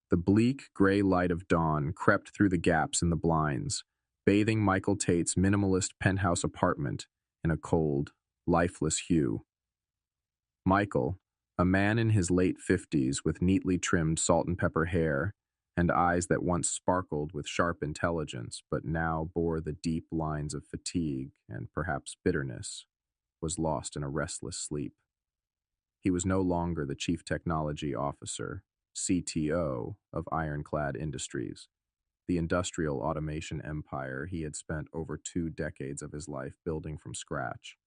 The bleak, gray light of dawn crept through the gaps in the blinds, bathing Michael Tate's minimalist penthouse apartment in a cold, lifeless hue. Michael, a man in his late 50s with neatly trimmed salt and pepper hair and eyes that once sparkled with sharp intelligence but now bore the deep lines of fatigue and perhaps bitterness, was lost in a restless sleep. He was no longer the Chief Technology Officer, CTO, of IronClad Industries, the industrial automation empire he had spent over 2 decades of his life building from scratch.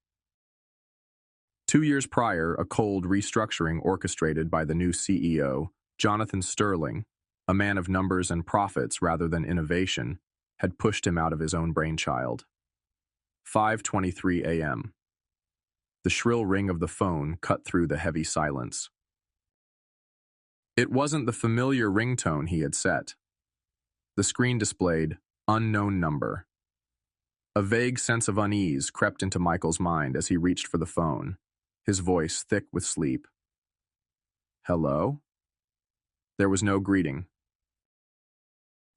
2 years prior, a cold restructuring orchestrated by the new CEO, Jonathan Sterling, a man of numbers and profits rather than innovation, had pushed him out of his own brainchild. 5:23 a.m. The shrill ring of the phone cut through the heavy silence. It wasn't the familiar ringtone he had set. The screen displayed unknown number. A vague sense of unease crept into Michael's mind as he reached for the phone, his voice thick with sleep. Hello? There was no greeting.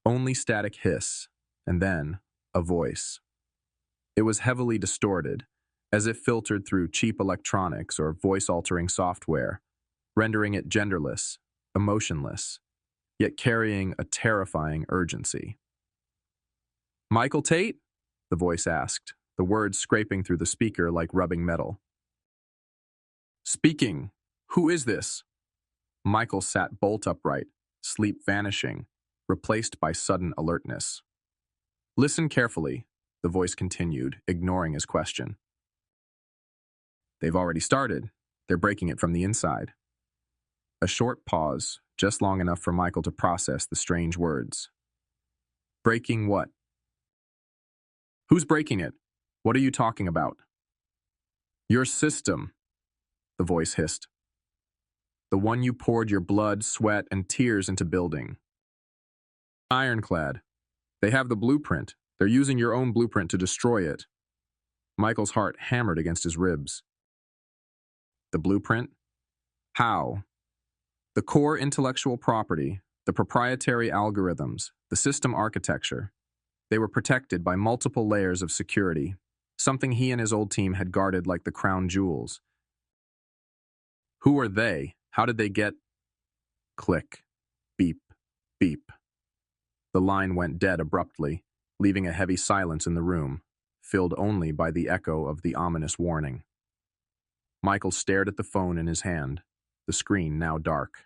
Only static hiss, and then a voice. It was heavily distorted, as if filtered through cheap electronics or voice-altering software, rendering it genderless, emotionless, yet carrying a terrifying urgency. Michael Tate? The voice asked, the words scraping through the speaker like rubbing metal. Speaking. Who is this? Michael sat bolt upright, sleep vanishing, replaced by sudden alertness. Listen carefully, the voice continued, ignoring his question. They've already started. They're breaking it from the inside. A short pause, just long enough for Michael to process the strange words. Breaking what? Who's breaking it? What are you talking about? Your system, the voice hissed. The one you poured your blood, sweat, and tears into building. IronClad. They have the blueprint. They're using your own blueprint to destroy it. Michael's heart hammered against his ribs. The blueprint? How? The core intellectual property, the proprietary algorithms, the system architecture. They were protected by multiple layers of security, something he and his old team had guarded like the crown jewels. Who are they? How did they get? Click. Beep. Beep. The line went dead abruptly, leaving a heavy silence in the room, filled only by the echo of the ominous warning. Michael stared at the phone in his hand, the screen now dark.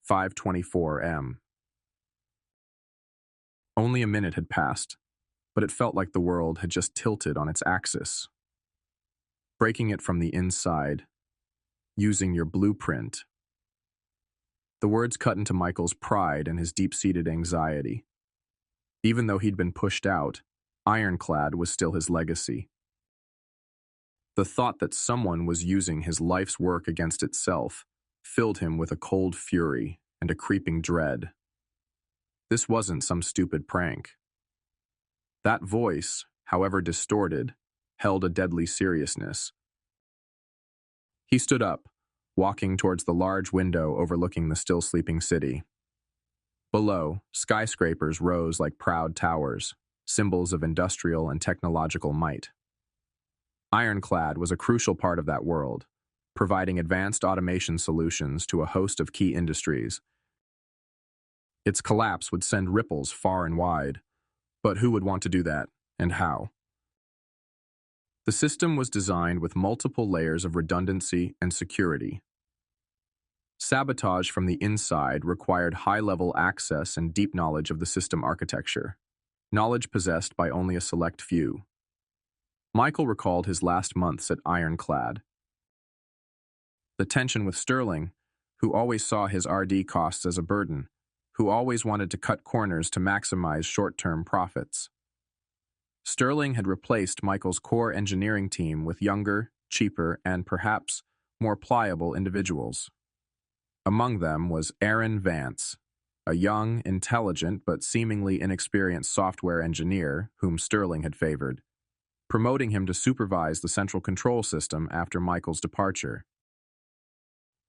5:24 m. Only a minute had passed, but it felt like the world had just tilted on its axis. Breaking it from the inside, using your blueprint. The words cut into Michael's pride and his deep-seated anxiety. Even though he'd been pushed out, IronClad was still his legacy. The thought that someone was using his life's work against itself filled him with a cold fury and a creeping dread. This wasn't some stupid prank. That voice, however distorted, held a deadly seriousness. He stood up, walking towards the large window overlooking the still sleeping city. Below, skyscrapers rose like proud towers, symbols of industrial and technological might. IronClad was a crucial part of that world, providing advanced automation solutions to a host of key industries. Its collapse would send ripples far and wide, but who would want to do that, and how? The system was designed with multiple layers of redundancy and security. Sabotage from the inside required high-level access and deep knowledge of the system architecture, knowledge possessed by only a select few. Michael recalled his last months at IronClad. The tension with Sterling, who always saw his R&D costs as a burden, who always wanted to cut corners to maximize short-term profits. Sterling had replaced Michael's core engineering team with younger, cheaper, and perhaps more pliable individuals. Among them was Aaron Vance, a young, intelligent, but seemingly inexperienced software engineer whom Sterling had favored, promoting him to supervise the central control system after Michael's departure.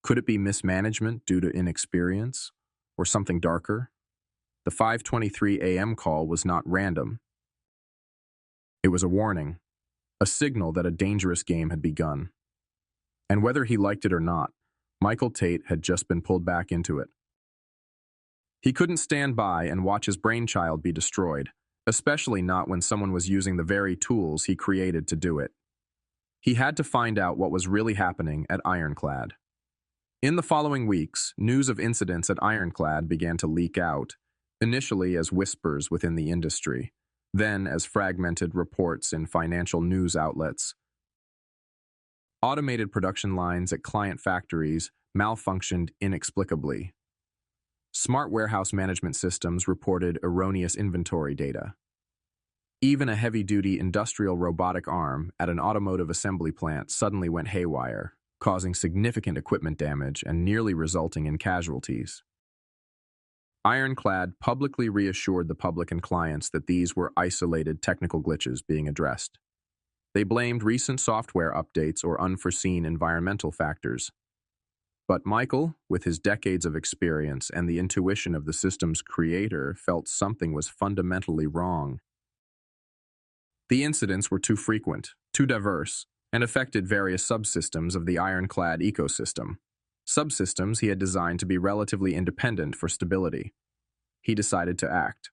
Could it be mismanagement due to inexperience? Or something darker? The 5:23 a.m. call was not random. It was a warning, a signal that a dangerous game had begun. And whether he liked it or not, Michael Tate had just been pulled back into it. He couldn't stand by and watch his brainchild be destroyed, especially not when someone was using the very tools he created to do it. He had to find out what was really happening at IronClad. In the following weeks, news of incidents at IronClad began to leak out, initially as whispers within the industry, then as fragmented reports in financial news outlets. Automated production lines at client factories malfunctioned inexplicably. Smart warehouse management systems reported erroneous inventory data. Even a heavy-duty industrial robotic arm at an automotive assembly plant suddenly went haywire, causing significant equipment damage and nearly resulting in casualties. IronClad publicly reassured the public and clients that these were isolated technical glitches being addressed. They blamed recent software updates or unforeseen environmental factors. But Michael, with his decades of experience and the intuition of the system's creator, felt something was fundamentally wrong. The incidents were too frequent, too diverse, and affected various subsystems of the IronClad ecosystem. Subsystems he had designed to be relatively independent for stability. He decided to act.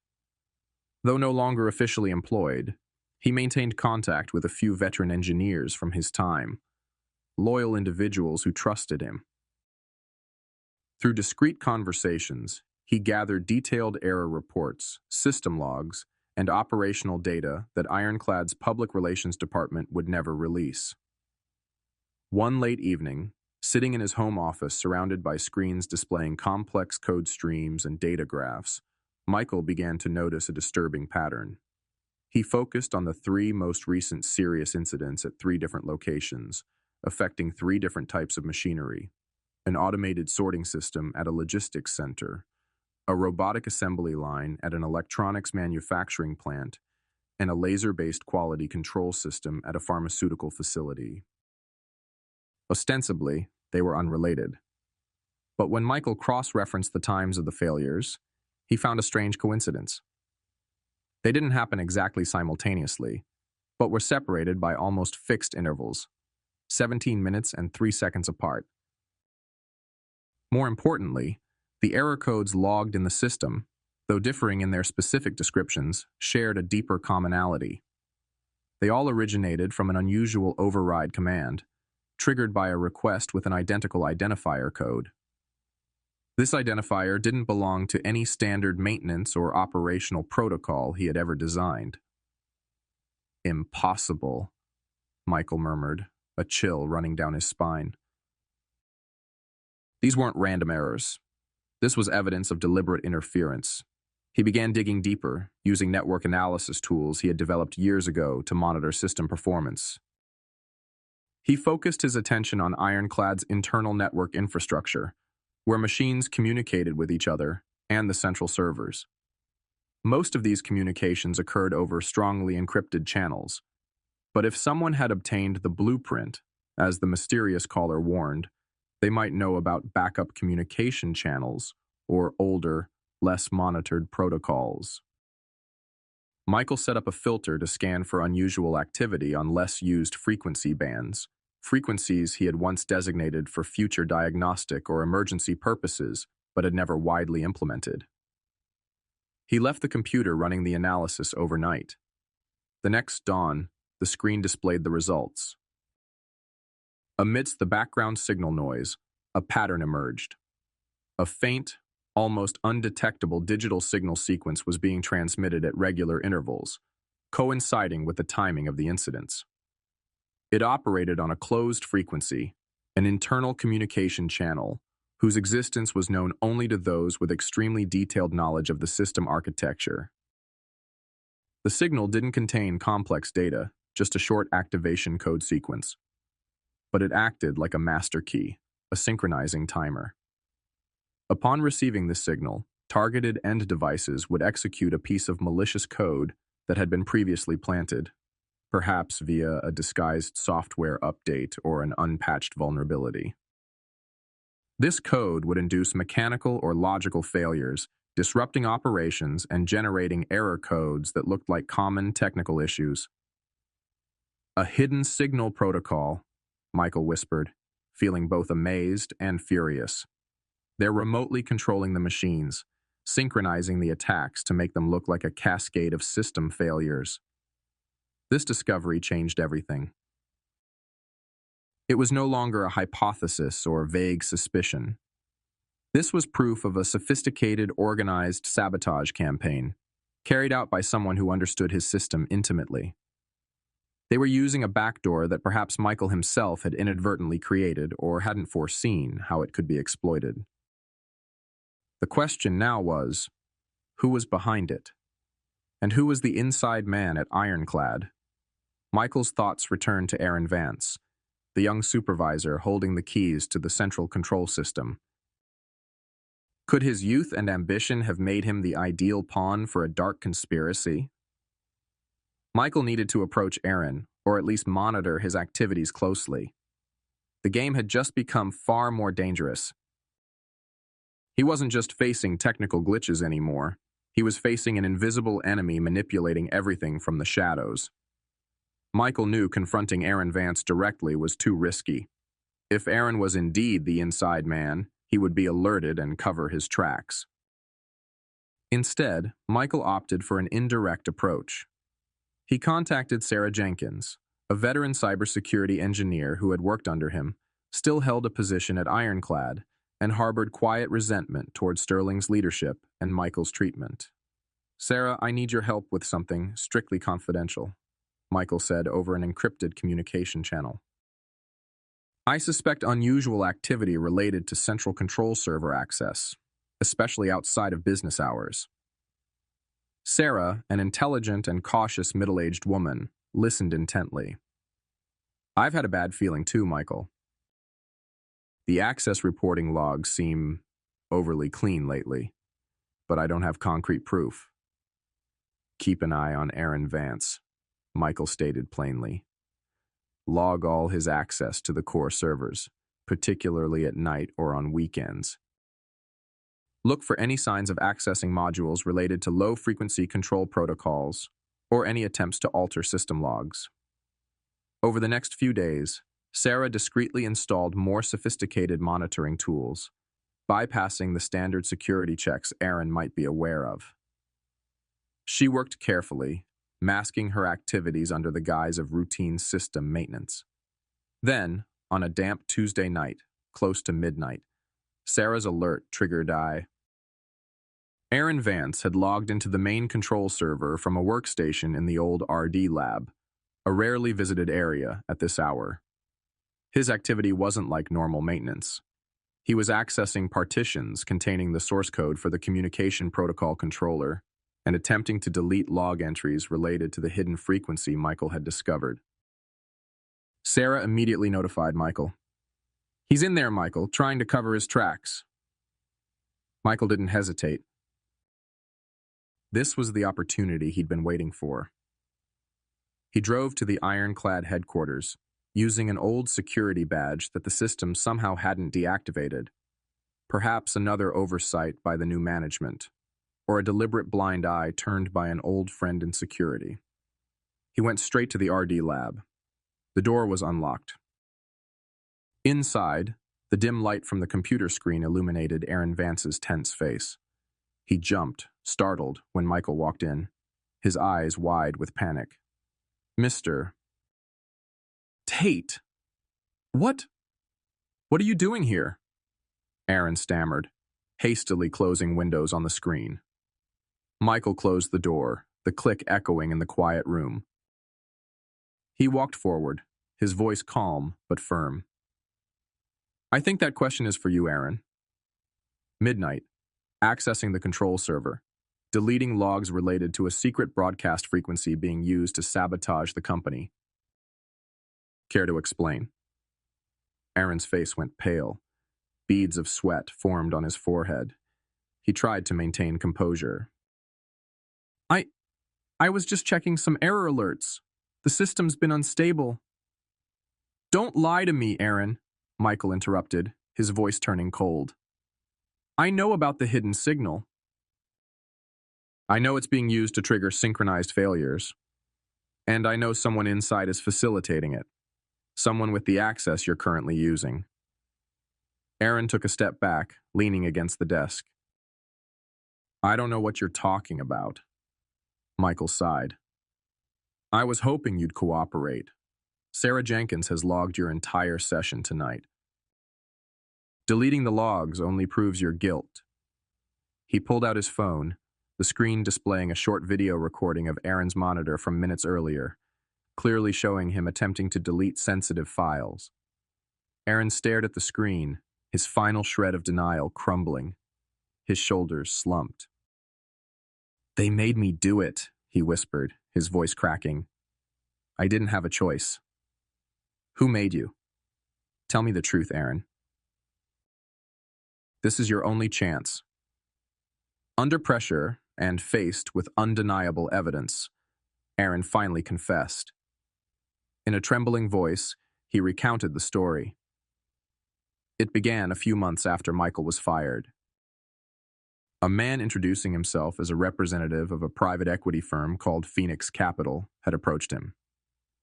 Though no longer officially employed, he maintained contact with a few veteran engineers from his time, loyal individuals who trusted him. Through discreet conversations, he gathered detailed error reports, system logs, and operational data that IronClad's public relations department would never release. One late evening, sitting in his home office surrounded by screens displaying complex code streams and data graphs, Michael began to notice a disturbing pattern. He focused on the three most recent serious incidents at three different locations, affecting three different types of machinery: an automated sorting system at a logistics center, a robotic assembly line at an electronics manufacturing plant, and a laser-based quality control system at a pharmaceutical facility. Ostensibly, they were unrelated. But when Michael cross-referenced the times of the failures, he found a strange coincidence. They didn't happen exactly simultaneously, but were separated by almost fixed intervals, 17 minutes and 3 seconds apart. More importantly, the error codes logged in the system, though differing in their specific descriptions, shared a deeper commonality. They all originated from an unusual override command, triggered by a request with an identical identifier code. This identifier didn't belong to any standard maintenance or operational protocol he had ever designed. "Impossible," Michael murmured, a chill running down his spine. These weren't random errors. This was evidence of deliberate interference. He began digging deeper, using network analysis tools he had developed years ago to monitor system performance. He focused his attention on IronClad's internal network infrastructure, where machines communicated with each other and the central servers. Most of these communications occurred over strongly encrypted channels, but if someone had obtained the blueprint, as the mysterious caller warned, they might know about backup communication channels or older, less monitored protocols. Michael set up a filter to scan for unusual activity on less used frequency bands, frequencies he had once designated for future diagnostic or emergency purposes but had never widely implemented. He left the computer running the analysis overnight. The next dawn, the screen displayed the results. Amidst the background signal noise, a pattern emerged. A faint, almost undetectable digital signal sequence was being transmitted at regular intervals, coinciding with the timing of the incidents. It operated on a closed frequency, an internal communication channel, whose existence was known only to those with extremely detailed knowledge of the system architecture. The signal didn't contain complex data, just a short activation code sequence. But it acted like a master key, a synchronizing timer. Upon receiving this signal, targeted end devices would execute a piece of malicious code that had been previously planted, perhaps via a disguised software update or an unpatched vulnerability. This code would induce mechanical or logical failures, disrupting operations and generating error codes that looked like common technical issues. A hidden signal protocol, Michael whispered, feeling both amazed and furious. They're remotely controlling the machines, synchronizing the attacks to make them look like a cascade of system failures. This discovery changed everything. It was no longer a hypothesis or vague suspicion. This was proof of a sophisticated, organized sabotage campaign, carried out by someone who understood his system intimately. They were using a backdoor that perhaps Michael himself had inadvertently created or hadn't foreseen how it could be exploited. The question now was, who was behind it? And who was the inside man at IronClad? Michael's thoughts returned to Aaron Vance, the young supervisor holding the keys to the central control system. Could his youth and ambition have made him the ideal pawn for a dark conspiracy? Michael needed to approach Aaron, or at least monitor his activities closely. The game had just become far more dangerous. He wasn't just facing technical glitches anymore. He was facing an invisible enemy manipulating everything from the shadows. Michael knew confronting Aaron Vance directly was too risky. If Aaron was indeed the inside man, he would be alerted and cover his tracks. Instead, Michael opted for an indirect approach. He contacted Sarah Jenkins, a veteran cybersecurity engineer who had worked under him, still held a position at IronClad, and harbored quiet resentment toward Sterling's leadership and Michael's treatment. "Sarah, I need your help with something strictly confidential," Michael said over an encrypted communication channel. "I suspect unusual activity related to central control server access, especially outside of business hours." Sarah, an intelligent and cautious middle-aged woman, listened intently. "I've had a bad feeling too, Michael. The access reporting logs seem overly clean lately, but I don't have concrete proof." "Keep an eye on Aaron Vance," Michael stated plainly. "Log all his access to the core servers, particularly at night or on weekends. Look for any signs of accessing modules related to low-frequency control protocols or any attempts to alter system logs." Over the next few days, Sarah discreetly installed more sophisticated monitoring tools, bypassing the standard security checks Aaron might be aware of. She worked carefully, masking her activities under the guise of routine system maintenance. Then, on a damp Tuesday night, close to midnight, Sarah's alert triggered Aaron Vance had logged into the main control server from a workstation in the old RD lab, a rarely visited area at this hour. His activity wasn't like normal maintenance. He was accessing partitions containing the source code for the communication protocol controller and attempting to delete log entries related to the hidden frequency Michael had discovered. Sarah immediately notified Michael. "He's in there, Michael, trying to cover his tracks." Michael didn't hesitate. This was the opportunity he'd been waiting for. He drove to the IronClad headquarters, using an old security badge that the system somehow hadn't deactivated. Perhaps another oversight by the new management, or a deliberate blind eye turned by an old friend in security. He went straight to the RD lab. The door was unlocked. Inside, the dim light from the computer screen illuminated Aaron Vance's tense face. He jumped, startled, when Michael walked in, his eyes wide with panic. "Mr. Tate, what are you doing here?" Aaron stammered, hastily closing windows on the screen. Michael closed the door, the click echoing in the quiet room. He walked forward, his voice calm but firm. "I think that question is for you, Aaron." Midnight, accessing the control server, deleting logs related to a secret broadcast frequency being used to sabotage the company. "Care to explain?" Aaron's face went pale. Beads of sweat formed on his forehead. He tried to maintain composure. I was just checking some error alerts. The system's been unstable." "Don't lie to me, Aaron," Michael interrupted, his voice turning cold. I know about the hidden signal. I know it's being used to trigger synchronized failures. And I know someone inside is facilitating it. Someone with the access you're currently using. Aaron took a step back, leaning against the desk. I don't know what you're talking about. Michael sighed. I was hoping you'd cooperate. Sarah Jenkins has logged your entire session tonight. Deleting the logs only proves your guilt. He pulled out his phone, the screen displaying a short video recording of Aaron's monitor from minutes earlier, clearly showing him attempting to delete sensitive files. Aaron stared at the screen, his final shred of denial crumbling. His shoulders slumped. They made me do it, he whispered, his voice cracking. I didn't have a choice. Who made you? Tell me the truth, Aaron. This is your only chance. Under pressure and faced with undeniable evidence, Aaron finally confessed. In a trembling voice, he recounted the story. It began a few months after Michael was fired. A man introducing himself as a representative of a private equity firm called Phoenix Capital had approached him.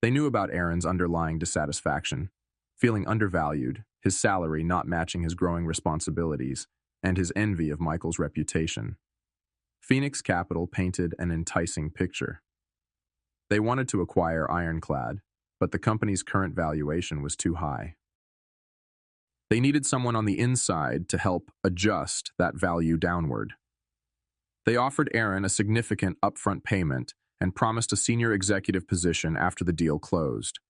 They knew about Aaron's underlying dissatisfaction, feeling undervalued, his salary not matching his growing responsibilities, and his envy of Michael's reputation. Phoenix Capital painted an enticing picture. They wanted to acquire IronClad, but the company's current valuation was too high. They needed someone on the inside to help adjust that value downward. They offered Aaron a significant upfront payment and promised a senior executive position after the deal closed.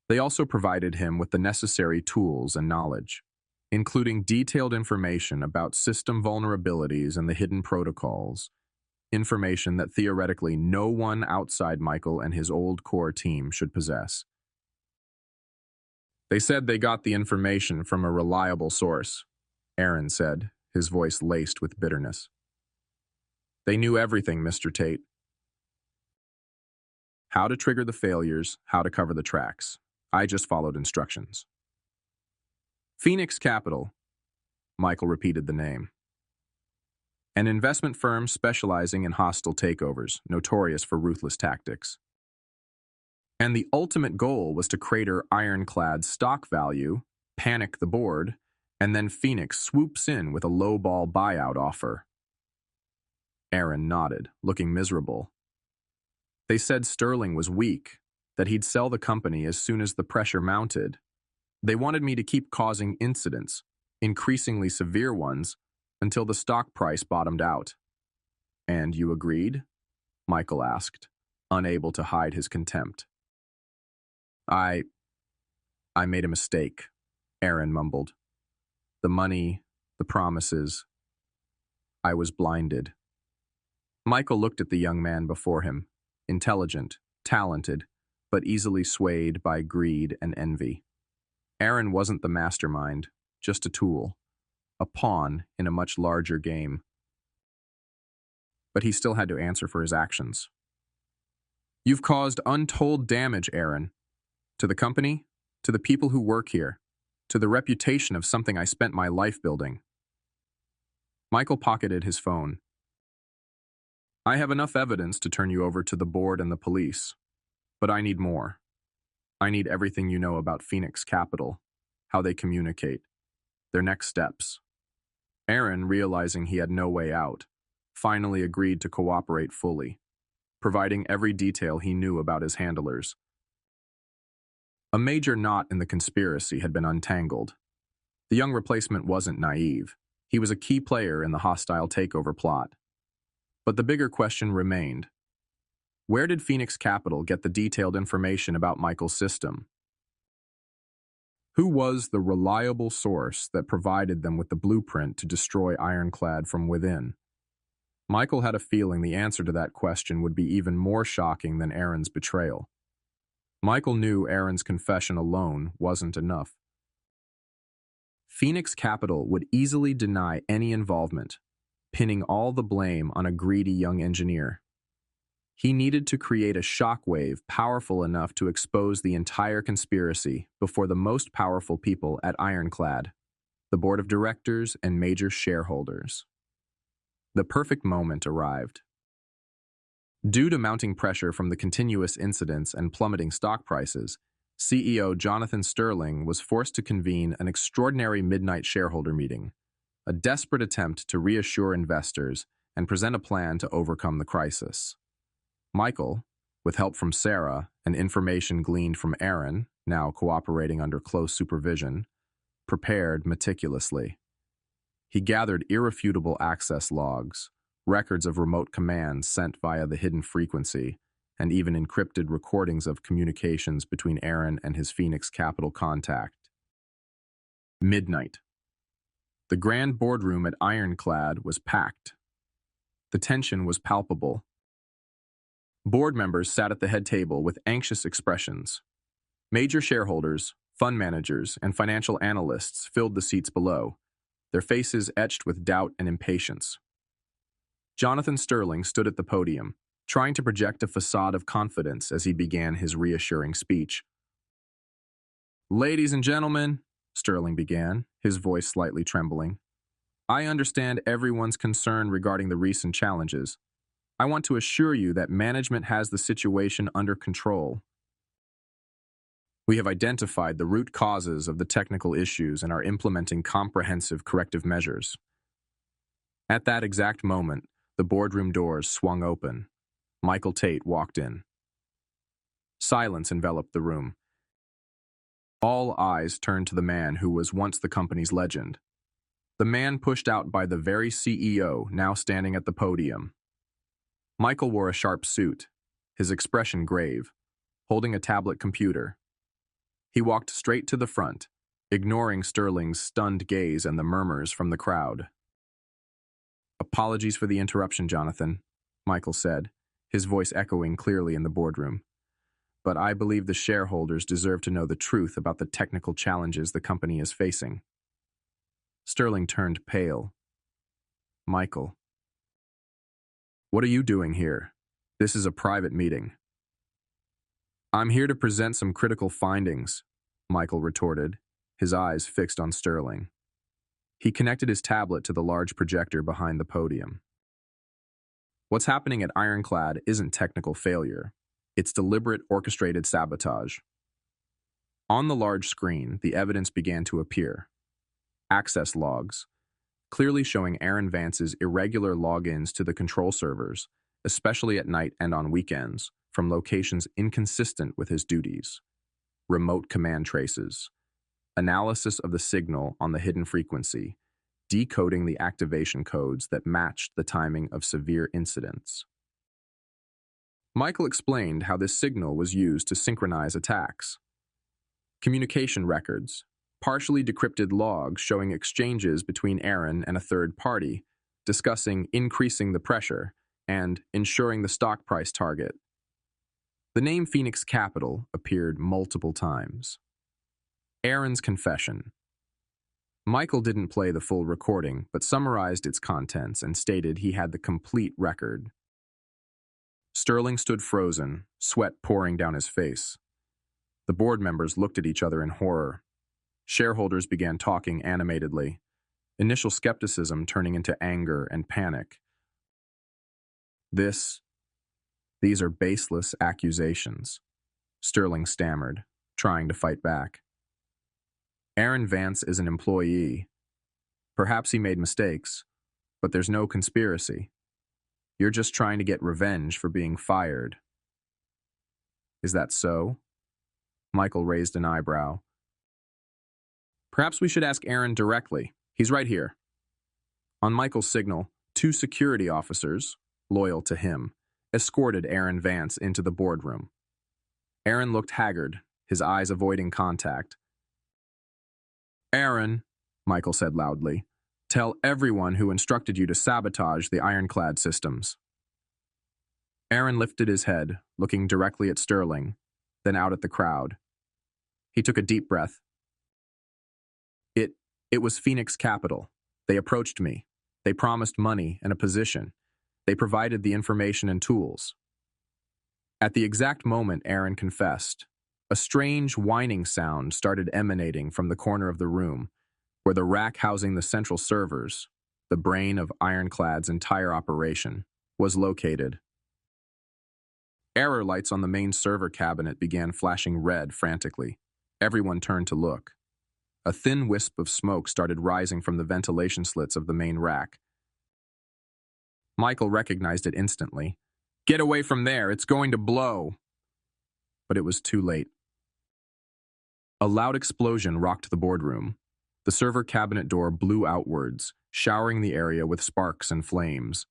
They also provided him with the necessary tools and knowledge, including detailed information about system vulnerabilities and the hidden protocols, information that theoretically no one outside Michael and his old core team should possess. They said they got the information from a reliable source, Aaron said, his voice laced with bitterness. They knew everything, Mr. Tate. How to trigger the failures, how to cover the tracks. I just followed instructions. Phoenix Capital, Michael repeated the name. An investment firm specializing in hostile takeovers, notorious for ruthless tactics. And the ultimate goal was to crater IronClad's stock value, panic the board, and then Phoenix swoops in with a lowball buyout offer. Aaron nodded, looking miserable. They said Sterling was weak, that he'd sell the company as soon as the pressure mounted. They wanted me to keep causing incidents, increasingly severe ones, until the stock price bottomed out. And you agreed? Michael asked, unable to hide his contempt. I made a mistake, Aaron mumbled. The money, the promises. I was blinded. Michael looked at the young man before him, intelligent, talented, but easily swayed by greed and envy. Aaron wasn't the mastermind, just a tool, a pawn in a much larger game. But he still had to answer for his actions. You've caused untold damage, Aaron. To the company, to the people who work here, to the reputation of something I spent my life building. Michael pocketed his phone. I have enough evidence to turn you over to the board and the police, but I need more. I need everything you know about Phoenix Capital, how they communicate, their next steps. Aaron, realizing he had no way out, finally agreed to cooperate fully, providing every detail he knew about his handlers. A major knot in the conspiracy had been untangled. The young replacement wasn't naive. He was a key player in the hostile takeover plot. But the bigger question remained. Where did Phoenix Capital get the detailed information about Michael's system? Who was the reliable source that provided them with the blueprint to destroy IronClad from within? Michael had a feeling the answer to that question would be even more shocking than Aaron's betrayal. Michael knew Aaron's confession alone wasn't enough. Phoenix Capital would easily deny any involvement, pinning all the blame on a greedy young engineer. He needed to create a shockwave powerful enough to expose the entire conspiracy before the most powerful people at IronClad. the board of directors, and major shareholders. The perfect moment arrived. Due to mounting pressure from the continuous incidents and plummeting stock prices, CEO Jonathan Sterling was forced to convene an extraordinary midnight shareholder meeting, a desperate attempt to reassure investors and present a plan to overcome the crisis. Michael, with help from Sarah and information gleaned from Aaron, now cooperating under close supervision, prepared meticulously. He gathered irrefutable access logs, records of remote commands sent via the hidden frequency, and even encrypted recordings of communications between Aaron and his Phoenix Capital contact. Midnight. The grand boardroom at IronClad was packed. The tension was palpable. Board members sat at the head table with anxious expressions. Major shareholders, fund managers, and financial analysts filled the seats below, their faces etched with doubt and impatience. Jonathan Sterling stood at the podium, trying to project a facade of confidence as he began his reassuring speech. "Ladies and gentlemen," Sterling began, his voice slightly trembling, "I understand everyone's concern regarding the recent challenges. I want to assure you that management has the situation under control. We have identified the root causes of the technical issues and are implementing comprehensive corrective measures." At that exact moment, the boardroom doors swung open. Michael Tate walked in. Silence enveloped the room. All eyes turned to the man who was once the company's legend. The man pushed out by the very CEO now standing at the podium. Michael wore a sharp suit, his expression grave, holding a tablet computer. He walked straight to the front, ignoring Sterling's stunned gaze and the murmurs from the crowd. "Apologies for the interruption, Jonathan," Michael said, his voice echoing clearly in the boardroom. "But I believe the shareholders deserve to know the truth about the technical challenges the company is facing." Sterling turned pale. "Michael, what are you doing here? This is a private meeting." "I'm here to present some critical findings," Michael retorted, his eyes fixed on Sterling. He connected his tablet to the large projector behind the podium. "What's happening at IronClad isn't technical failure. It's deliberate, orchestrated sabotage." On the large screen, the evidence began to appear. Access logs, clearly showing Aaron Vance's irregular logins to the control servers, especially at night and on weekends, from locations inconsistent with his duties. Remote command traces. Analysis of the signal on the hidden frequency, decoding the activation codes that matched the timing of severe incidents. Michael explained how this signal was used to synchronize attacks. Communication records, partially decrypted logs showing exchanges between Aaron and a third party, discussing increasing the pressure and ensuring the stock price target. The name Phoenix Capital appeared multiple times. Aaron's confession. Michael didn't play the full recording, but summarized its contents and stated he had the complete record. Sterling stood frozen, sweat pouring down his face. The board members looked at each other in horror. Shareholders began talking animatedly, initial skepticism turning into anger and panic. These are baseless accusations," Sterling stammered, trying to fight back. "Aaron Vance is an employee. Perhaps he made mistakes, but there's no conspiracy. You're just trying to get revenge for being fired." "Is that so?" Michael raised an eyebrow. "Perhaps we should ask Aaron directly. He's right here." On Michael's signal, 2 security officers, loyal to him, escorted Aaron Vance into the boardroom. Aaron looked haggard, his eyes avoiding contact. "Aaron," Michael said loudly, "tell everyone who instructed you to sabotage the IronClad systems." Aaron lifted his head, looking directly at Sterling, then out at the crowd. He took a deep breath. It was Phoenix Capital. They approached me. They promised money and a position. They provided the information and tools." At the exact moment Aaron confessed, a strange whining sound started emanating from the corner of the room, where the rack housing the central servers, the brain of IronClad's entire operation, was located. Error lights on the main server cabinet began flashing red frantically. Everyone turned to look. A thin wisp of smoke started rising from the ventilation slits of the main rack. Michael recognized it instantly. "Get away from there, it's going to blow!" But it was too late. A loud explosion rocked the boardroom. The server cabinet door blew outwards, showering the area with sparks and flames.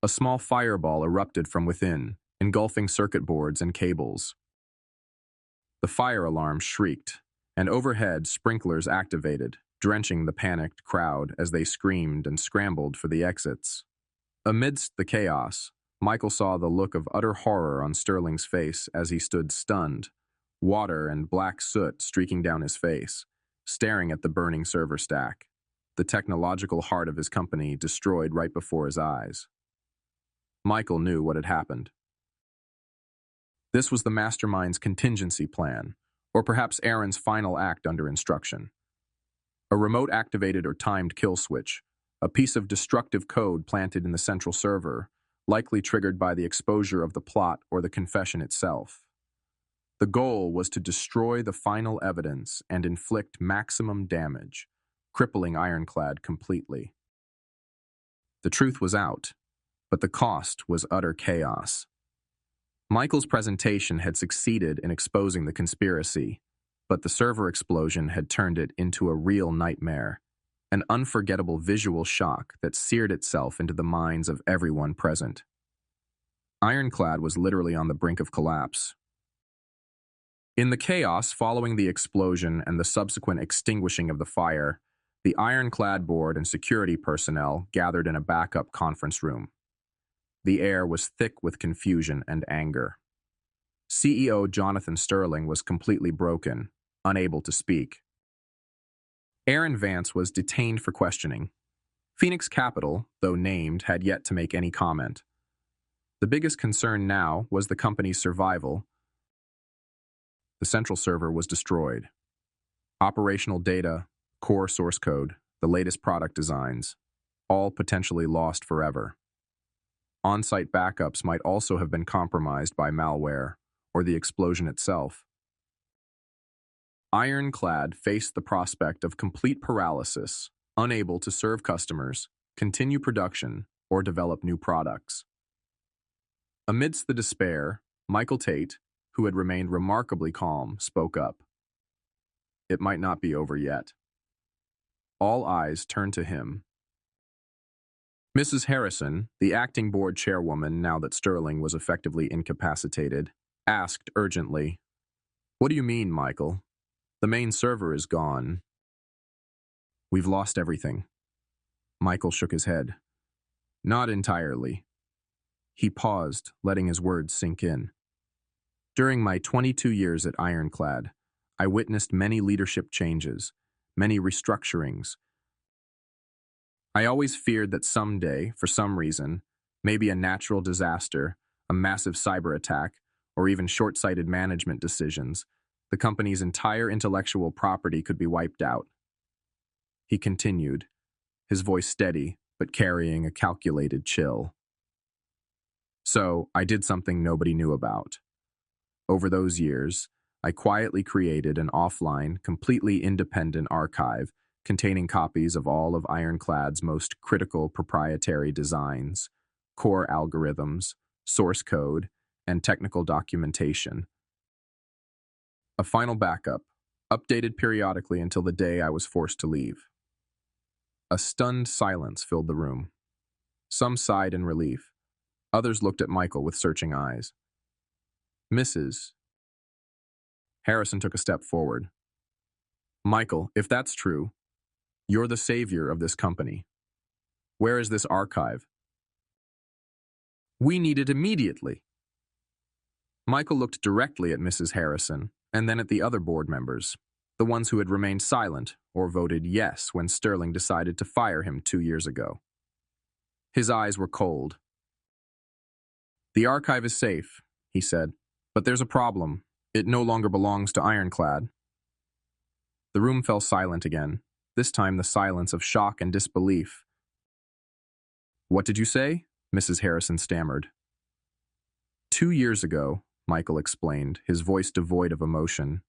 A small fireball erupted from within, engulfing circuit boards and cables. The fire alarm shrieked, and overhead sprinklers activated, drenching the panicked crowd as they screamed and scrambled for the exits. Amidst the chaos, Michael saw the look of utter horror on Sterling's face as he stood stunned, water and black soot streaking down his face, staring at the burning server stack, the technological heart of his company destroyed right before his eyes. Michael knew what had happened. This was the mastermind's contingency plan, or perhaps Aaron's final act under instruction. A remote-activated or timed kill switch, a piece of destructive code planted in the central server, likely triggered by the exposure of the plot or the confession itself. The goal was to destroy the final evidence and inflict maximum damage, crippling IronClad completely. The truth was out, but the cost was utter chaos. Michael's presentation had succeeded in exposing the conspiracy, but the server explosion had turned it into a real nightmare, an unforgettable visual shock that seared itself into the minds of everyone present. IronClad was literally on the brink of collapse. In the chaos following the explosion and the subsequent extinguishing of the fire, the IronClad board and security personnel gathered in a backup conference room. The air was thick with confusion and anger. CEO Jonathan Sterling was completely broken, unable to speak. Aaron Vance was detained for questioning. Phoenix Capital, though named, had yet to make any comment. The biggest concern now was the company's survival. The central server was destroyed. Operational data, core source code, the latest product designs, all potentially lost forever. On-site backups might also have been compromised by malware or the explosion itself. IronClad faced the prospect of complete paralysis, unable to serve customers, continue production, or develop new products. Amidst the despair, Michael Tate, who had remained remarkably calm, spoke up. It might not be over yet. All eyes turned to him. Mrs. Harrison, the acting board chairwoman now that Sterling was effectively incapacitated, asked urgently, "What do you mean, Michael? The main server is gone." "We've lost everything." Michael shook his head. "Not entirely." He paused, letting his words sink in. "During my 22 years at IronClad, I witnessed many leadership changes, many restructurings. I always feared that someday, for some reason, maybe a natural disaster, a massive cyber attack, or even short-sighted management decisions, the company's entire intellectual property could be wiped out." He continued, his voice steady, but carrying a calculated chill. "So, I did something nobody knew about. Over those years, I quietly created an offline, completely independent archive containing copies of all of IronClad's most critical proprietary designs, core algorithms, source code, and technical documentation. A final backup, updated periodically until the day I was forced to leave." A stunned silence filled the room. Some sighed in relief. Others looked at Michael with searching eyes. "Mrs." Harrison took a step forward. "Michael, if that's true, you're the savior of this company. Where is this archive? We need it immediately." Michael looked directly at Mrs. Harrison and then at the other board members, the ones who had remained silent or voted yes when Sterling decided to fire him 2 years ago. His eyes were cold. "The archive is safe," he said, "but there's a problem. It no longer belongs to IronClad." The room fell silent again, this time the silence of shock and disbelief. "What did you say?" Mrs. Harrison stammered. 2 years ago, Michael explained, his voice devoid of emotion,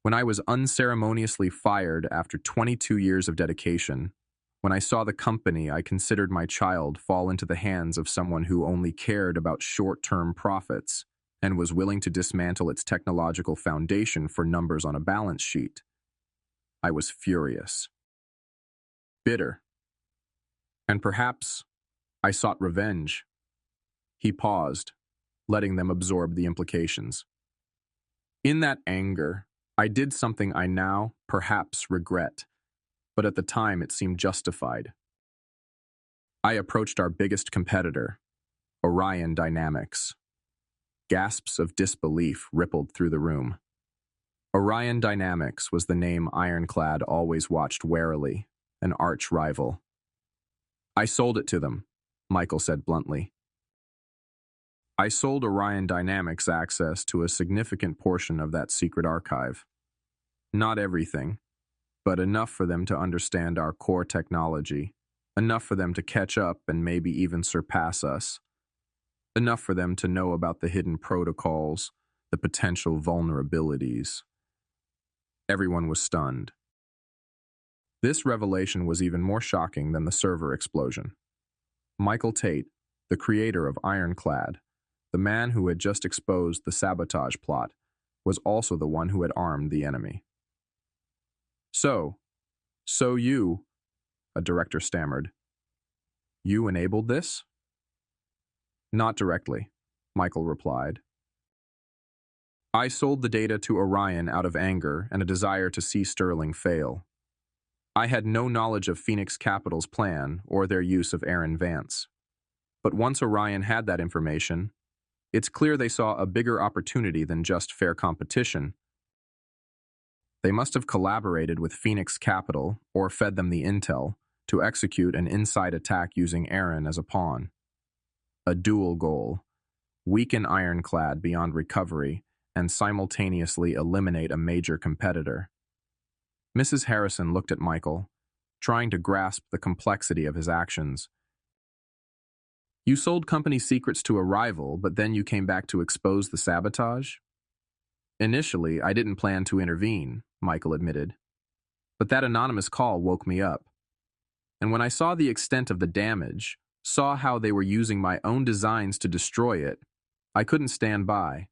when I was unceremoniously fired after 22 years of dedication, when I saw the company I considered my child fall into the hands of someone who only cared about short-term profits and was willing to dismantle its technological foundation for numbers on a balance sheet, I was furious, bitter, and perhaps I sought revenge. He paused, letting them absorb the implications. In that anger, I did something I now, perhaps, regret, but at the time it seemed justified. I approached our biggest competitor, Orion Dynamics. Gasps of disbelief rippled through the room. Orion Dynamics was the name IronClad always watched warily, an arch rival. "I sold it to them," Michael said bluntly. "I sold Orion Dynamics access to a significant portion of that secret archive. Not everything, but enough for them to understand our core technology, enough for them to catch up and maybe even surpass us, enough for them to know about the hidden protocols, the potential vulnerabilities." Everyone was stunned. This revelation was even more shocking than the server explosion. Michael Tate, the creator of IronClad, the man who had just exposed the sabotage plot, was also the one who had armed the enemy. So you, a director stammered, "You enabled this?" "Not directly," Michael replied. "I sold the data to Orion out of anger and a desire to see Sterling fail. I had no knowledge of Phoenix Capital's plan or their use of Aaron Vance. But once Orion had that information, it's clear they saw a bigger opportunity than just fair competition. They must have collaborated with Phoenix Capital or fed them the intel to execute an inside attack using Aaron as a pawn. A dual goal: weaken IronClad beyond recovery and simultaneously eliminate a major competitor." Mrs. Harrison looked at Michael, trying to grasp the complexity of his actions. "You sold company secrets to a rival, but then you came back to expose the sabotage?" "Initially, I didn't plan to intervene," Michael admitted. "But that anonymous call woke me up. And when I saw the extent of the damage, saw how they were using my own designs to destroy it, I couldn't stand by.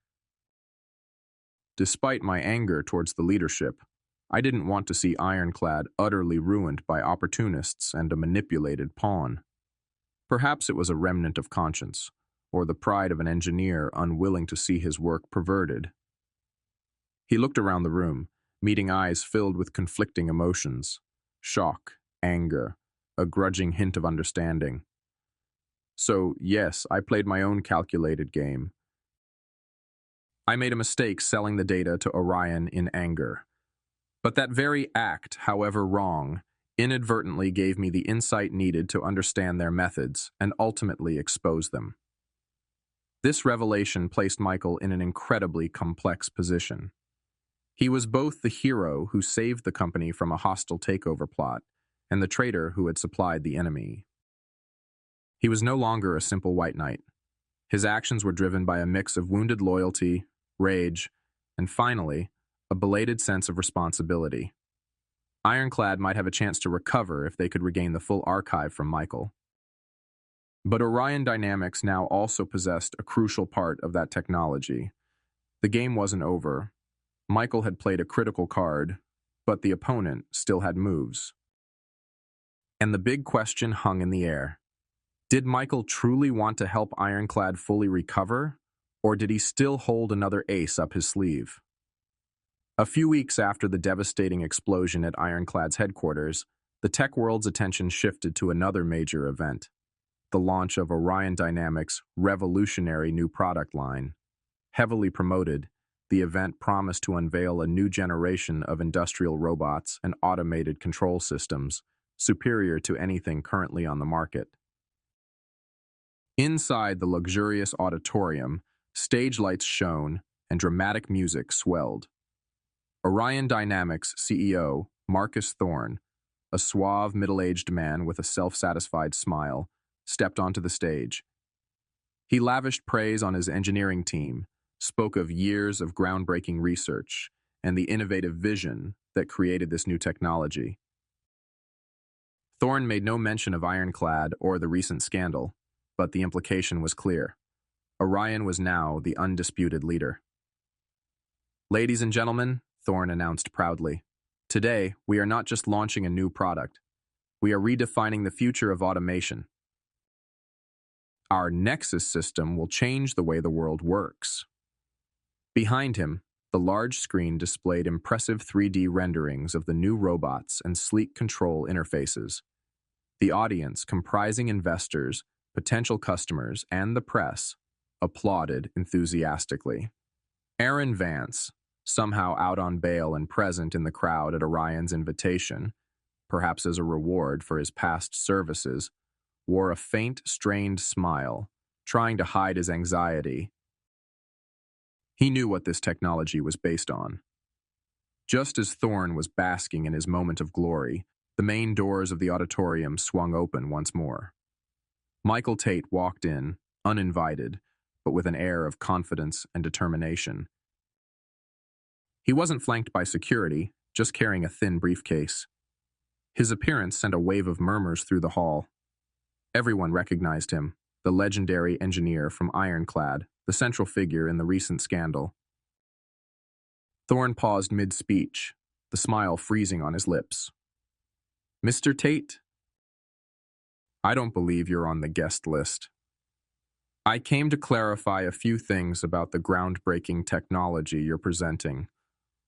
Despite my anger towards the leadership, I didn't want to see IronClad utterly ruined by opportunists and a manipulated pawn. Perhaps it was a remnant of conscience, or the pride of an engineer unwilling to see his work perverted." He looked around the room, meeting eyes filled with conflicting emotions: shock, anger, a grudging hint of understanding. "So, yes, I played my own calculated game. I made a mistake selling the data to Orion in anger. But that very act, however wrong, inadvertently gave me the insight needed to understand their methods and ultimately expose them." This revelation placed Michael in an incredibly complex position. He was both the hero who saved the company from a hostile takeover plot and the traitor who had supplied the enemy. He was no longer a simple white knight. His actions were driven by a mix of wounded loyalty, rage, and finally, a belated sense of responsibility. IronClad might have a chance to recover if they could regain the full archive from Michael. But Orion Dynamics now also possessed a crucial part of that technology. The game wasn't over. Michael had played a critical card, but the opponent still had moves. And the big question hung in the air. Did Michael truly want to help IronClad fully recover, or did he still hold another ace up his sleeve? A few weeks after the devastating explosion at IronClad's headquarters, the tech world's attention shifted to another major event: the launch of Orion Dynamics' revolutionary new product line. Heavily promoted, the event promised to unveil a new generation of industrial robots and automated control systems, superior to anything currently on the market. Inside the luxurious auditorium, stage lights shone and dramatic music swelled. Orion Dynamics CEO, Marcus Thorne, a suave, middle-aged man with a self-satisfied smile, stepped onto the stage. He lavished praise on his engineering team, spoke of years of groundbreaking research, and the innovative vision that created this new technology. Thorne made no mention of IronClad or the recent scandal, but the implication was clear. Orion was now the undisputed leader. "Ladies and gentlemen," Thorne announced proudly, "today we are not just launching a new product. We are redefining the future of automation. Our Nexus system will change the way the world works." Behind him, the large screen displayed impressive 3D renderings of the new robots and sleek control interfaces. The audience, comprising investors, potential customers, and the press, applauded enthusiastically. Aaron Vance, somehow out on bail and present in the crowd at Orion's invitation, perhaps as a reward for his past services, wore a faint, strained smile, trying to hide his anxiety. He knew what this technology was based on. Just as Thorne was basking in his moment of glory, the main doors of the auditorium swung open once more. Michael Tate walked in, uninvited, but with an air of confidence and determination. He wasn't flanked by security, just carrying a thin briefcase. His appearance sent a wave of murmurs through the hall. Everyone recognized him, the legendary engineer from IronClad, the central figure in the recent scandal. Thorne paused mid-speech, the smile freezing on his lips. "Mr. Tate, I don't believe you're on the guest list. I came to clarify a few things about the groundbreaking technology you're presenting,"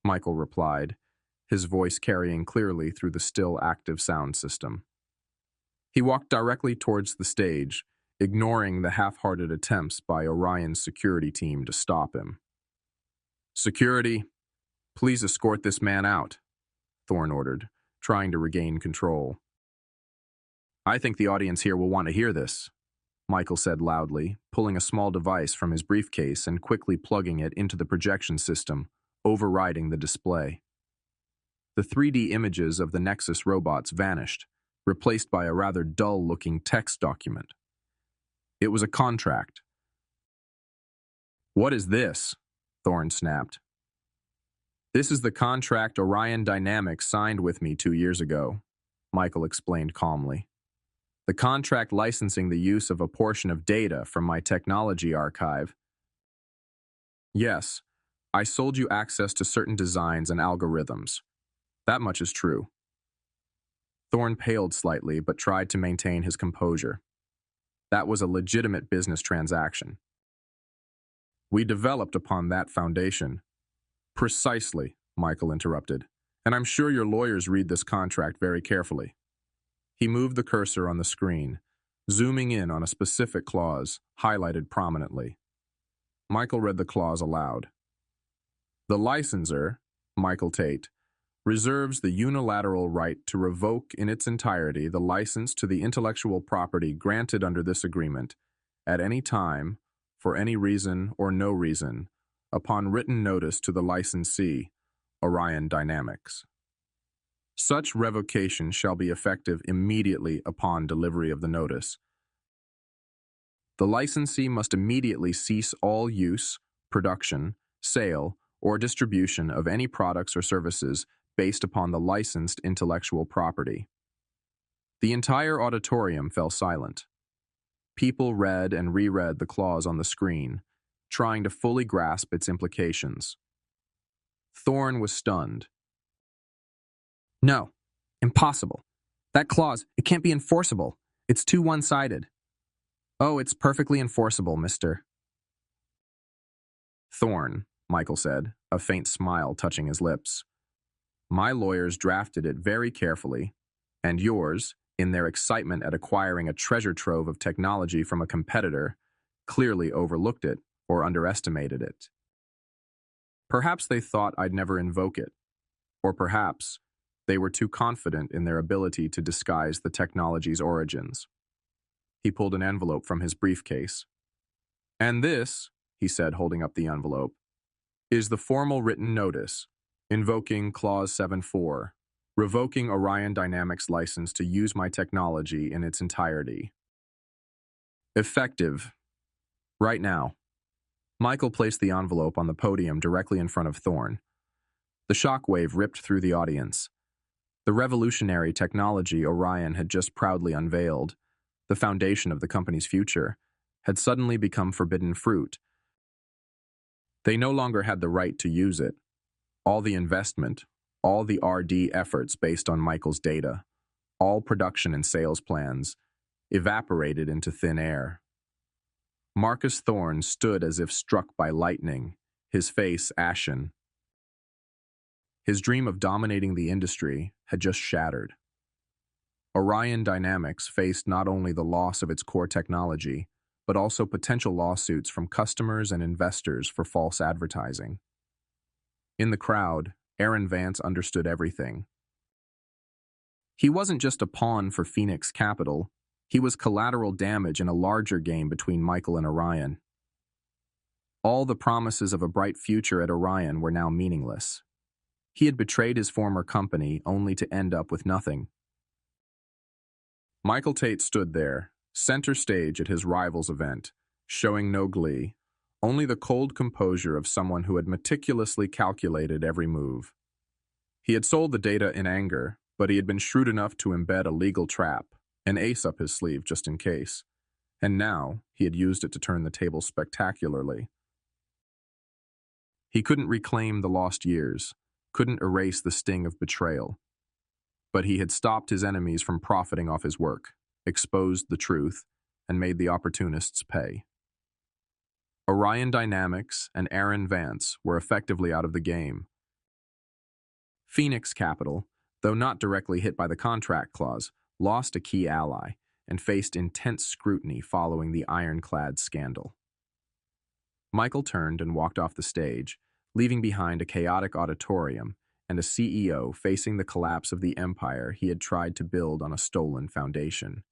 Michael replied, his voice carrying clearly through the still active sound system. He walked directly towards the stage, ignoring the half-hearted attempts by Orion's security team to stop him. "Security, please escort this man out," Thorne ordered, trying to regain control. "I think the audience here will want to hear this," Michael said loudly, pulling a small device from his briefcase and quickly plugging it into the projection system, overriding the display. The 3D images of the Nexus robots vanished, replaced by a rather dull-looking text document. It was a contract. "What is this?" Thorne snapped. "This is the contract Orion Dynamics signed with me 2 years ago," Michael explained calmly. "The contract licensing the use of a portion of data from my technology archive. Yes, I sold you access to certain designs and algorithms. That much is true." Thorne paled slightly but tried to maintain his composure. That was a legitimate business transaction. "We developed upon that foundation." "Precisely," Michael interrupted, "and I'm sure your lawyers read this contract very carefully." He moved the cursor on the screen, zooming in on a specific clause, highlighted prominently. Michael read the clause aloud. "The licensor, Michael Tate, reserves the unilateral right to revoke in its entirety the license to the intellectual property granted under this agreement, at any time, for any reason or no reason, upon written notice to the licensee, Orion Dynamics. Such revocation shall be effective immediately upon delivery of the notice. The licensee must immediately cease all use, production, sale, or distribution of any products or services based upon the licensed intellectual property." The entire auditorium fell silent. People read and reread the clause on the screen, trying to fully grasp its implications. Thorne was stunned. "No, impossible. That clause, it can't be enforceable. It's too one-sided." "Oh, it's perfectly enforceable, mister." "Thorne," Michael said, a faint smile touching his lips. "My lawyers drafted it very carefully, and yours, in their excitement at acquiring a treasure trove of technology from a competitor, clearly overlooked it or underestimated it. Perhaps they thought I'd never invoke it, or perhaps they were too confident in their ability to disguise the technology's origins." He pulled an envelope from his briefcase. "And this," he said, holding up the envelope, "is the formal written notice, invoking Clause 7.4, revoking Orion Dynamics' license to use my technology in its entirety. Effective. Right now. Michael placed the envelope on the podium directly in front of Thorne. The shockwave ripped through the audience. The revolutionary technology Orion had just proudly unveiled, the foundation of the company's future, had suddenly become forbidden fruit. They no longer had the right to use it. All the investment, all the R&D efforts based on Michael's data, all production and sales plans, evaporated into thin air. Marcus Thorne stood as if struck by lightning, his face ashen. His dream of dominating the industry had just shattered. Orion Dynamics faced not only the loss of its core technology, but also potential lawsuits from customers and investors for false advertising. In the crowd, Aaron Vance understood everything. He wasn't just a pawn for Phoenix Capital, he was collateral damage in a larger game between Michael and Orion. All the promises of a bright future at Orion were now meaningless. He had betrayed his former company only to end up with nothing. Michael Tate stood there, center stage at his rival's event, showing no glee, only the cold composure of someone who had meticulously calculated every move. He had sold the data in anger, but he had been shrewd enough to embed a legal trap, an ace up his sleeve just in case, and now he had used it to turn the tables spectacularly. He couldn't reclaim the lost years, couldn't erase the sting of betrayal, but he had stopped his enemies from profiting off his work, exposed the truth, and made the opportunists pay. Orion Dynamics and Aaron Vance were effectively out of the game. Phoenix Capital, though not directly hit by the contract clause, lost a key ally and faced intense scrutiny following the IronClad scandal. Michael turned and walked off the stage, leaving behind a chaotic auditorium and a CEO facing the collapse of the empire he had tried to build on a stolen foundation.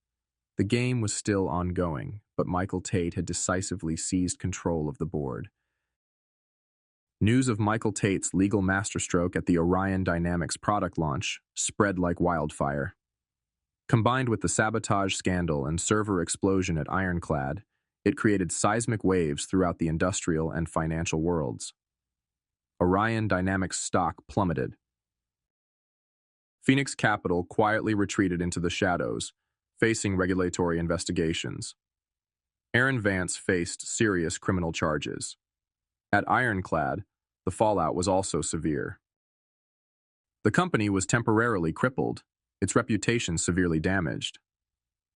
The game was still ongoing, but Michael Tate had decisively seized control of the board. News of Michael Tate's legal masterstroke at the Orion Dynamics product launch spread like wildfire. Combined with the sabotage scandal and server explosion at IronClad, it created seismic waves throughout the industrial and financial worlds. Orion Dynamics stock plummeted. Phoenix Capital quietly retreated into the shadows, facing regulatory investigations. Aaron Vance faced serious criminal charges. At IronClad, the fallout was also severe. The company was temporarily crippled, its reputation severely damaged.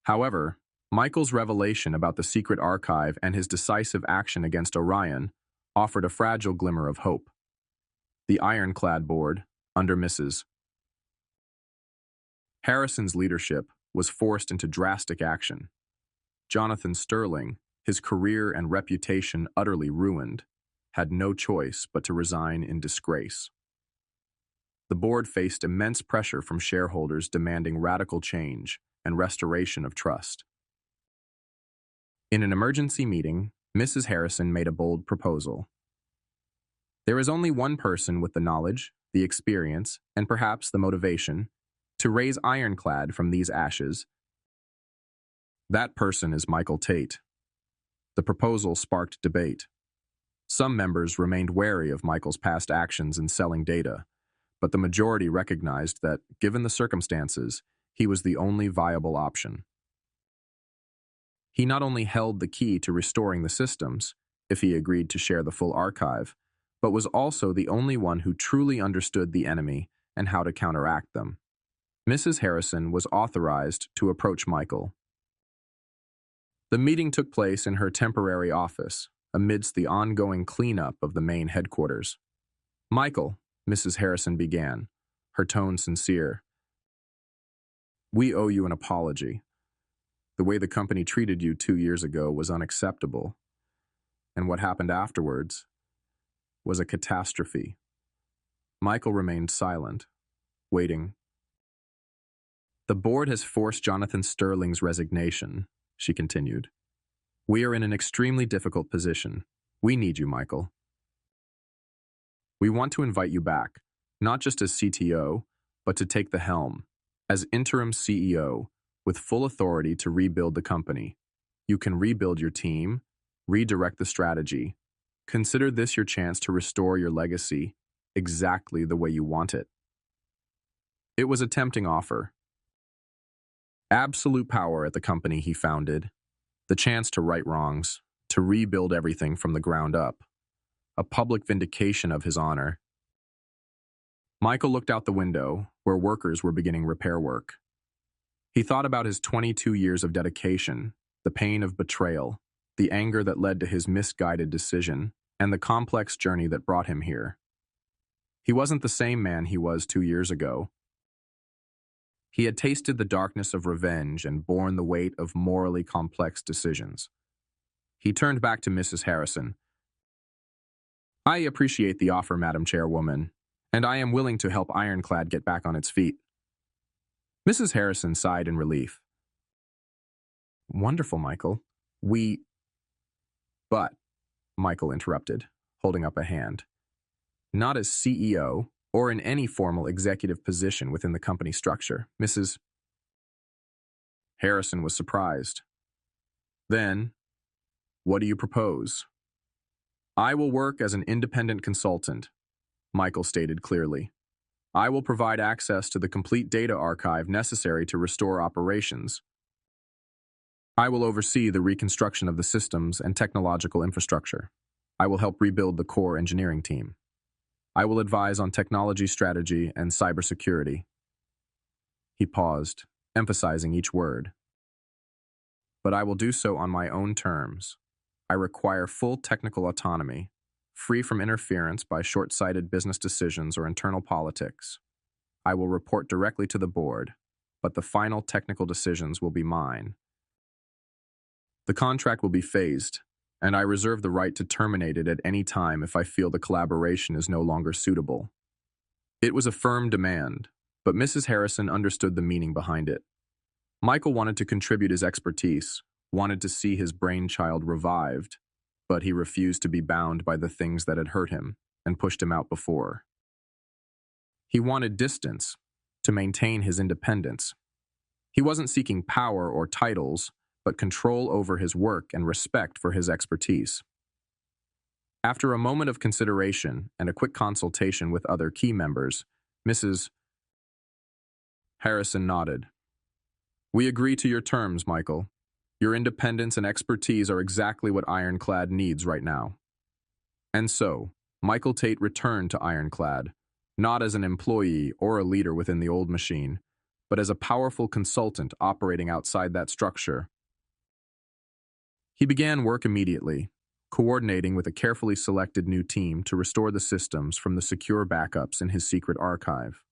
However, Michael's revelation about the secret archive and his decisive action against Orion offered a fragile glimmer of hope. The IronClad board, under Mrs. Harrison's leadership, was forced into drastic action. Jonathan Sterling, his career and reputation utterly ruined, had no choice but to resign in disgrace. The board faced immense pressure from shareholders demanding radical change and restoration of trust. In an emergency meeting, Mrs. Harrison made a bold proposal. There is only one person with the knowledge, the experience, and perhaps the motivation to raise IronClad from these ashes. That person is Michael Tate. The proposal sparked debate. Some members remained wary of Michael's past actions in selling data, but the majority recognized that, given the circumstances, he was the only viable option. He not only held the key to restoring the systems, if he agreed to share the full archive, but was also the only one who truly understood the enemy and how to counteract them. Mrs. Harrison was authorized to approach Michael. The meeting took place in her temporary office, amidst the ongoing cleanup of the main headquarters. "Michael," Mrs. Harrison began, her tone sincere, "we owe you an apology. The way the company treated you 2 years ago was unacceptable, and what happened afterwards was a catastrophe." Michael remained silent, waiting. "The board has forced Jonathan Sterling's resignation," she continued. "We are in an extremely difficult position. We need you, Michael. We want to invite you back, not just as CTO, but to take the helm. As interim CEO, with full authority to rebuild the company, you can rebuild your team, redirect the strategy. Consider this your chance to restore your legacy exactly the way you want it. It was a tempting offer. Absolute power at the company he founded, the chance to right wrongs, to rebuild everything from the ground up, a public vindication of his honor. Michael looked out the window, where workers were beginning repair work. He thought about his 22 years of dedication, the pain of betrayal, the anger that led to his misguided decision, and the complex journey that brought him here. He wasn't the same man he was 2 years ago. He had tasted the darkness of revenge and borne the weight of morally complex decisions. He turned back to Mrs. Harrison. "I appreciate the offer, Madam Chairwoman, and I am willing to help IronClad get back on its feet." Mrs. Harrison sighed in relief. "Wonderful, Michael. But," Michael interrupted, holding up a hand, "not as CEO or in any formal executive position within the company structure." Mrs. Harrison was surprised. "Then, what do you propose?" "I will work as an independent consultant," Michael stated clearly. "I will provide access to the complete data archive necessary to restore operations. I will oversee the reconstruction of the systems and technological infrastructure. I will help rebuild the core engineering team. I will advise on technology strategy and cybersecurity." He paused, emphasizing each word. "But I will do so on my own terms. I require full technical autonomy, free from interference by short-sighted business decisions or internal politics. I will report directly to the board, but the final technical decisions will be mine. The contract will be phased, and I reserve the right to terminate it at any time if I feel the collaboration is no longer suitable." It was a firm demand, but Mrs. Harrison understood the meaning behind it. Michael wanted to contribute his expertise, wanted to see his brainchild revived, but he refused to be bound by the things that had hurt him and pushed him out before. He wanted distance, to maintain his independence. He wasn't seeking power or titles, but control over his work and respect for his expertise. After a moment of consideration and a quick consultation with other key members, Mrs. Harrison nodded. "We agree to your terms, Michael. Your independence and expertise are exactly what IronClad needs right now." And so, Michael Tate returned to IronClad, not as an employee or a leader within the old machine, but as a powerful consultant operating outside that structure. He began work immediately, coordinating with a carefully selected new team to restore the systems from the secure backups in his secret archive.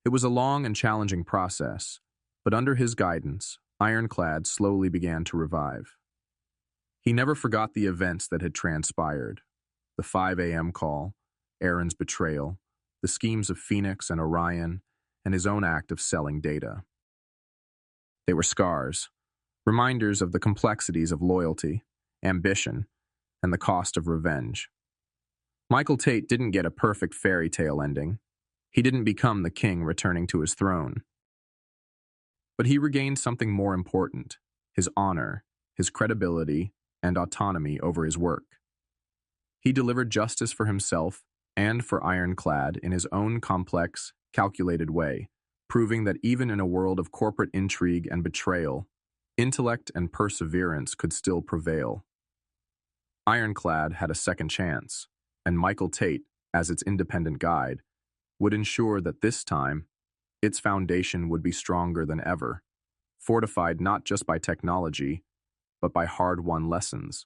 It was a long and challenging process, but under his guidance, IronClad slowly began to revive. He never forgot the events that had transpired: the 5 a.m. call, Aaron's betrayal, the schemes of Phoenix and Orion, and his own act of selling data. They were scars, reminders of the complexities of loyalty, ambition, and the cost of revenge. Michael Tate didn't get a perfect fairy tale ending. He didn't become the king returning to his throne. But he regained something more important: his honor, his credibility, and autonomy over his work. He delivered justice for himself and for IronClad in his own complex, calculated way, proving that even in a world of corporate intrigue and betrayal, intellect and perseverance could still prevail. IronClad had a second chance, and Michael Tate, as its independent guide, would ensure that this time, its foundation would be stronger than ever, fortified not just by technology, but by hard-won lessons.